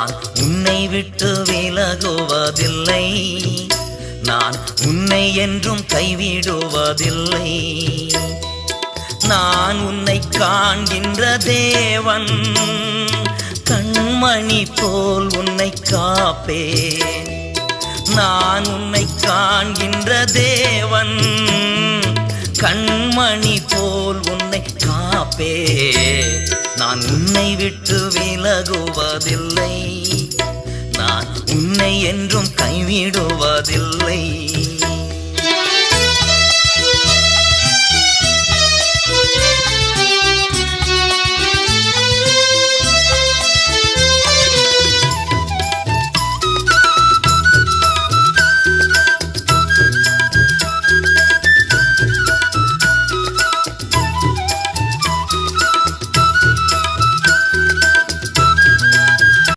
நான் உன்னை விட்டு விலகுவதில்லை, நான் உன்னை என்றும் கைவிடுவதில்லை. நான் உன்னை காண்கின்ற தேவன், கண்மணி போல் உன்னை காப்பேன். நான் உன்னை காண்கின்ற தேவன், கண்மணி போல் உன்னை காப்பேன். நான் உன்னை விட்டு விலகுவதில்லை, நான் உன்னை என்றும் கைவிடுவதில்லை.